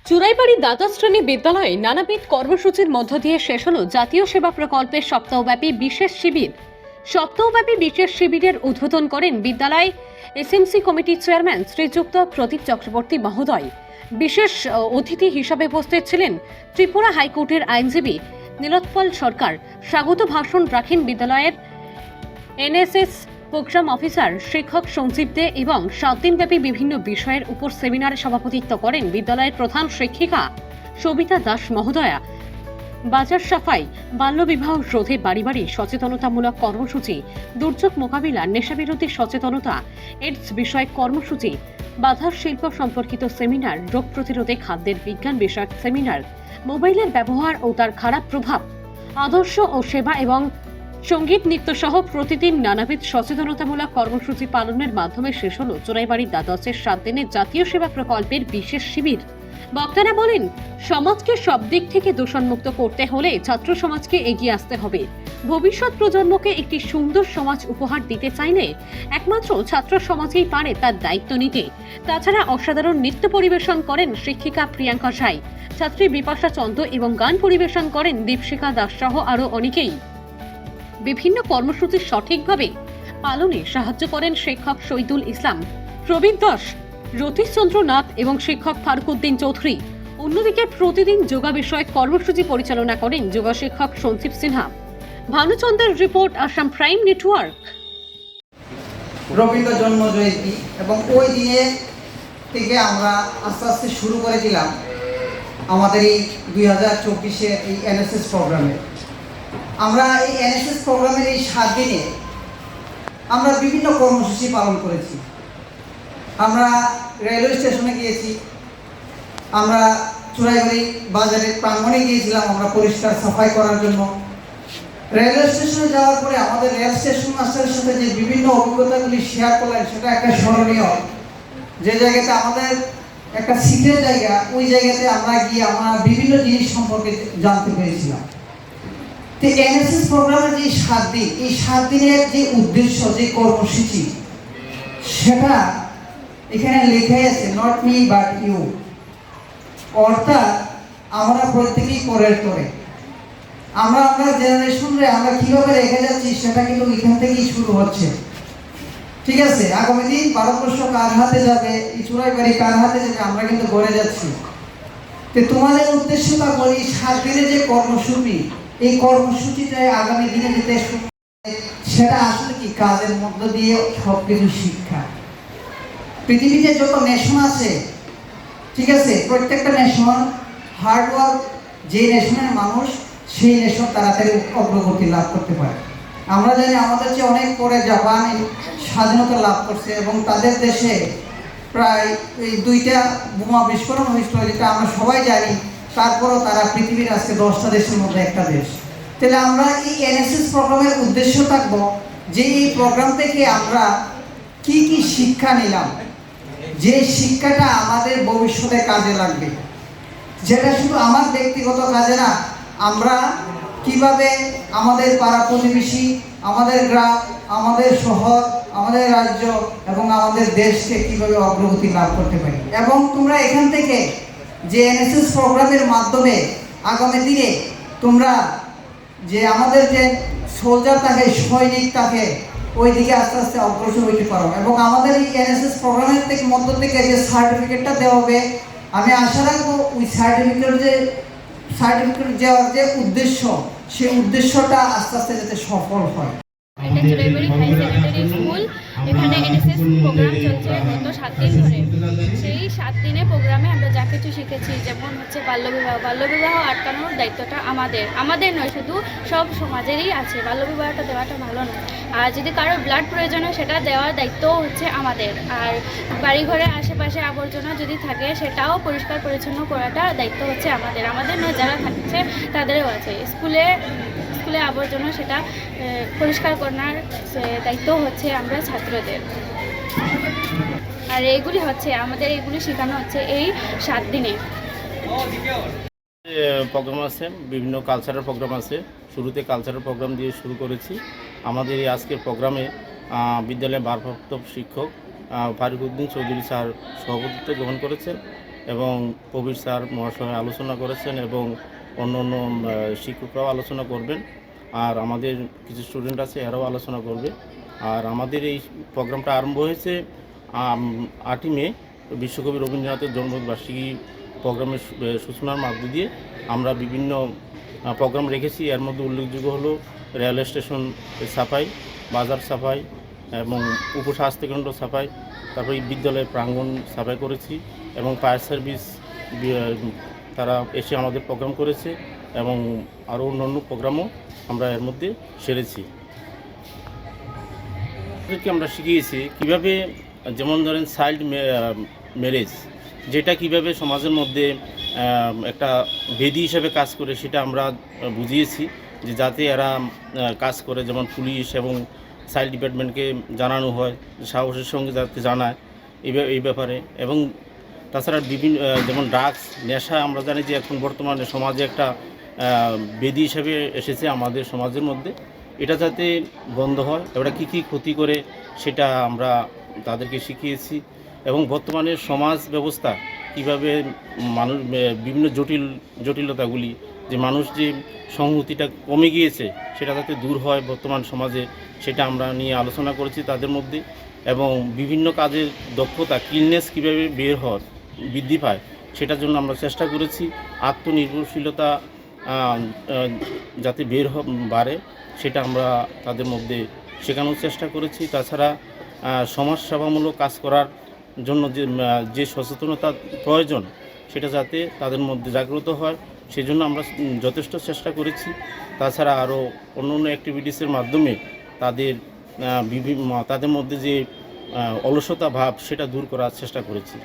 চুরাইবাড়ি দ্বাদশ শ্রেণী বিদ্যালয়ে নানাবিধ কর্মসূচির মধ্য দিয়ে শেষ হল জাতীয় সেবা প্রকল্পের সপ্তাহব্যাপী বিশেষ শিবির। সপ্তাহব্যাপী বিশেষ শিবিরের উদ্বোধন করেন বিদ্যালয় এসএমসি কমিটির চেয়ারম্যান শ্রীযুক্ত প্রদীপ চক্রবর্তী মহোদয়। বিশেষ অতিথি হিসাবে উপস্থিত ছিলেন ত্রিপুরা হাইকোর্টের আইনজীবী নীলোৎপল সরকার। স্বাগত ভাষণ রাখেন বিদ্যালয়ের এনএসএস প্রোগ্রাম অফিসার শিক্ষক সঞ্জীব দে এবং 7 দিনব্যাপী বিভিন্ন বিষয়ের উপর সেমিনারে সভাপতিত্ব করেন বিদ্যালয়ের প্রধান শিক্ষিকা সবিতা দাস মহোদয়া। বাজার সাফাই, বাল্যবিবাহ রোধে বাড়ি বাড়ি সচেতনতামূলক কর্মসূচি, দুর্যোগ মোকাবিলা, নেশাবিরোধী সচেতনতা, এইডস বিষয়ক কর্মসূচি, বাধার শিল্প সম্পর্কিত সেমিনার, রোগ প্রতিরোধে খাদ্যের বিজ্ঞান বিষয়ক সেমিনার, মোবাইলের ব্যবহার ও তার খারাপ প্রভাব, আদর্শ ও সেবা এবং সঙ্গীত নৃত্য সহ প্রতিদিন নানাবিধ সচেতনতামূলক কর্মসূচি পালনের মাধ্যমে শেষ হল চোরাইবাড়ি দ্বাদশের 7 দিনের জাতীয় সেবা প্রকল্পের বিশেষ শিবির। বক্তারা বলেন, সমাজকে সব দিক থেকে দূষণমুক্ত করতে হলে ছাত্র সমাজকে এগিয়ে আসতে হবে। ভবিষ্যৎ প্রজন্মকে একটি সুন্দর সমাজ উপহার দিতে চাইলে একমাত্র ছাত্র সমাজই পারে তার দায়িত্ব নিতে। তাছাড়া অসাধারণ নৃত্য পরিবেশন করেন শিক্ষিকা প্রিয়াঙ্কা সাই, ছাত্রী বিপাশা চন্দ্র এবং গান পরিবেশন করেন দীপশিখা দাস সহ আরও অনেকেই। বিভিন্ন কর্মসূচি সঠিকভাবে পালনে সাহায্য করেন শিক্ষক শহীদুল ইসলাম, প্রবীণ দাস, রতীশচন্দ্র নাথ এবং শিক্ষক ফারুকউদ্দিন চৌধুরী। অন্যদিকে প্রতিদিন যোগা বিষয়ক কর্মসূচি পরিচালনা করেন যোগা শিক্ষক সঞ্জীব সিনহা। ভানুচন্দ্রের report, Assam prime network. Rabindra জন্ম জয়ন্তী এবং ওই দিনে থেকে আমরা আস্তে আস্তে শুরু করেছিলাম আমাদের এই 2024-এর এই এনএসএস প্রোগ্রামে। আমরা এই এনএসএস প্রোগ্রামের এই 7 দিনে আমরা বিভিন্ন কর্মসূচি পালন করেছি। আমরা রেলওয়ে স্টেশনে গিয়েছি, আমরা চুরাইবাড়ি বাজারের প্রাঙ্গণে গিয়েছিলাম আমরা পরিষ্কার সাফাই করার জন্য। রেলওয়ে স্টেশনে যাওয়ার পরে আমাদের রেল স্টেশন মাস্টারের সাথে যে বিভিন্ন অভিজ্ঞতাগুলি শেয়ার করলেন সেটা একটা স্মরণীয়। যে জায়গাতে আমাদের একটা শীতের জায়গা, ওই জায়গাতে আমরা গিয়ে আমরা বিভিন্ন জিনিস সম্পর্কে জানতে পেরেছিলাম। তো এনএসএস প্রোগ্রামের যে 7 দিন, এই 7 দিনের যে উদ্দেশ্য, যে কর্মসূচি, সেটা এখানে লেখা আছে, নট মি বাট ইউ। অর্থাৎ আমরা প্রত্যেকেই পরের করে আমরা জেনারেশনে আমরা কিভাবে রেখে যাচ্ছি সেটা কিন্তু এখান থেকেই শুরু হচ্ছে। ঠিক আছে, আগামী দিন ভারতবর্ষ কার হাতে যাবে, এই চুরাইবাড়ি কার হাতে যাবে, আমরা কিন্তু গড়ে যাচ্ছি। তো তোমাদের উদ্দেশ্যটা বলি, 7 দিনের যে কর্মসূচি, এই কর্মসূচিতে আগামী দিনে যেতে সেটা আসলে কি কাজের মধ্য দিয়ে সবকিছু শিক্ষা। পৃথিবীতে যত নেশন আছে, ঠিক আছে, প্রত্যেকটা নেশন হার্ডওয়ার্ক, যে নেশনের মানুষ সেই নেশন তাড়াতাড়ি অগ্রগতি লাভ করতে পারে। আমরা জানি আমাদের চেয়ে অনেক পরে জাপান স্বাধীনতা লাভ করছে এবং তাদের দেশে প্রায় এই 2টা বোমা বিস্ফোরণ হয়েছিল, যেটা আমরা সবাই জানি। তারপরও তারা পৃথিবীর আজকে 10টা দেশের মধ্যে একটা দেশ। তাহলে আমরা এই এনএসএস প্রোগ্রামের উদ্দেশ্য থাকবো যে এই প্রোগ্রাম থেকে আমরা কি কি শিক্ষা নিলাম, যে শিক্ষাটা আমাদের ভবিষ্যতে কাজে লাগবে, যেটা শুধু আমার ব্যক্তিগত কাজে না, আমরা কিভাবে আমাদের পাড়া প্রতিবেশী, আমাদের গ্রাম, আমাদের শহর, আমাদের রাজ্য এবং আমাদের দেশকে কিভাবে অগ্রগতি লাভ করতে পারি। এবং তোমরা এখান থেকে যে এনএসএস প্রোগ্রামের মাধ্যমে আগামী দিনে তোমরা যে আমাদের যে সোলজার থাকে, সৈনিক থাকে, ওই দিকে আস্তে আস্তে অগ্রসর হইতে পারো। এবং আমাদের এই এনএসএস প্রোগ্রামের থেকে মধ্য থেকে যে সার্টিফিকেটটা দেওয়া হবে, আমি আশা রাখবো ওই সার্টিফিকেট দেওয়ার যে উদ্দেশ্য, সেই উদ্দেশ্যটা আস্তে আস্তে যাতে সফল হয়। এটা চুরাইবাড়ি হাই সেকেন্ডারি স্কুল। এখানে এনএসএস প্রোগ্রাম চলছে গত 7 দিন ধরে। সেই 7 দিনের প্রোগ্রামে আমরা যা কিছু শিখেছি, যেমন হচ্ছে বাল্যবিবাহ আটকানোর দায়িত্বটা আমাদের নয়, শুধু সব সমাজেরই আছে। বাল্যবিবাহটা দেওয়াটা ভালো নয়। আর যদি কারোর ব্লাড প্রয়োজন হয় সেটা দেওয়ার দায়িত্বও হচ্ছে আমাদের। আর বাড়িঘরের আশেপাশে আবর্জনা যদি থাকে সেটাও পরিষ্কার পরিচ্ছন্ন করাটা দায়িত্ব হচ্ছে আমাদের নয়, যারা থাকছে তাদেরও আছে। স্কুলে আবর্জনা সেটা পরিষ্কার করার দায়িত্ব হচ্ছে আমরা ছাত্রদের। আর এইগুলি শেখানো হচ্ছে এই 7 দিনে। প্রোগ্রাম আছে, বিভিন্ন কালচারাল প্রোগ্রাম আছে। শুরুতে কালচারাল প্রোগ্রাম দিয়ে শুরু করেছি। আমাদের এই আজকের প্রোগ্রামে বিদ্যালয়ের ভারপ্রাপ্ত শিক্ষক ফারুকউদ্দিন চৌধুরী স্যার সভাপতিত্ব গ্রহণ করেছেন এবং কবির স্যার মহাশয় আলোচনা করেছেন এবং অন্য অন্য শিক্ষকরাও আলোচনা করবেন। আর আমাদের কিছু স্টুডেন্ট আছে, এরাও আলোচনা করবে। আর আমাদের এই প্রোগ্রামটা আরম্ভ হয়েছে 8ই মে, বিশ্বকবি রবীন্দ্রনাথের জন্মবার্ষিকী প্রোগ্রামের সূচনার মধ্য দিয়ে আমরা বিভিন্ন প্রোগ্রাম রেখেছি। এর মধ্যে উল্লেখযোগ্য হলো রেলওয়ে স্টেশন সাফাই, বাজার সাফাই এবং উপস্বাস্থ্যকেন্দ্র সাফাই, তারপরে বিদ্যালয়ের প্রাঙ্গণ সাফাই করেছি এবং ফায়ার সার্ভিস তারা এসে আমাদের প্রোগ্রাম করেছে এবং আরও অন্যান্য প্রোগ্রামও আমরা এর মধ্যে সেরেছি। আমরা শিখিয়েছি কীভাবে, যেমন ধরেন চাইল্ড ম্যারেজ, যেটা কিভাবে সমাজের মধ্যে একটা বেদি হিসেবে কাজ করে, সেটা আমরা বুঝিয়েছি যে যাতে এরা কাজ করে, যেমন পুলিশ এবং চাইল্ড ডিপার্টমেন্টকে জানানো হয়, সাহসের সঙ্গে যাতে জানায় এই ব্যাপারে। এবং তাছাড়া বিভিন্ন যেমন ড্রাগস, নেশা, আমরা জানি যে এখন বর্তমানে সমাজে একটা বেদি হিসেবে এসেছে আমাদের সমাজের মধ্যে, এটা যাতে বন্ধ হয়, এটা কী কী ক্ষতি করে সেটা আমরা তাদেরকে শিখিয়েছি। এবং বর্তমানে সমাজ ব্যবস্থা কীভাবে মানুষ বিভিন্ন জটিলতাগুলি, যে মানুষ যে সংহতিটা কমে গিয়েছে সেটা যাতে দূর হয় বর্তমান সমাজে, সেটা আমরা নিয়ে আলোচনা করেছি তাদের মধ্যে। এবং বিভিন্ন কাজের দক্ষতা, স্কিলনেস কীভাবে বৃদ্ধি পায় সেটার জন্য আমরা চেষ্টা করেছি। আত্মনির্ভরশীলতা যাতে বাড়ে সেটা আমরা তাদের মধ্যে শেখানোর চেষ্টা করেছি। তাছাড়া সমাজসেবামূলক কাজ করার জন্য যে সচেতনতা প্রয়োজন সেটা যাতে তাদের মধ্যে জাগ্রত হয়, সেজন্য আমরা যথেষ্ট চেষ্টা করেছি। তাছাড়া আরও অন্য অন্য অ্যাক্টিভিটিসের মাধ্যমে তাদের মধ্যে যে অলসতা ভাব সেটা দূর করার চেষ্টা করেছি।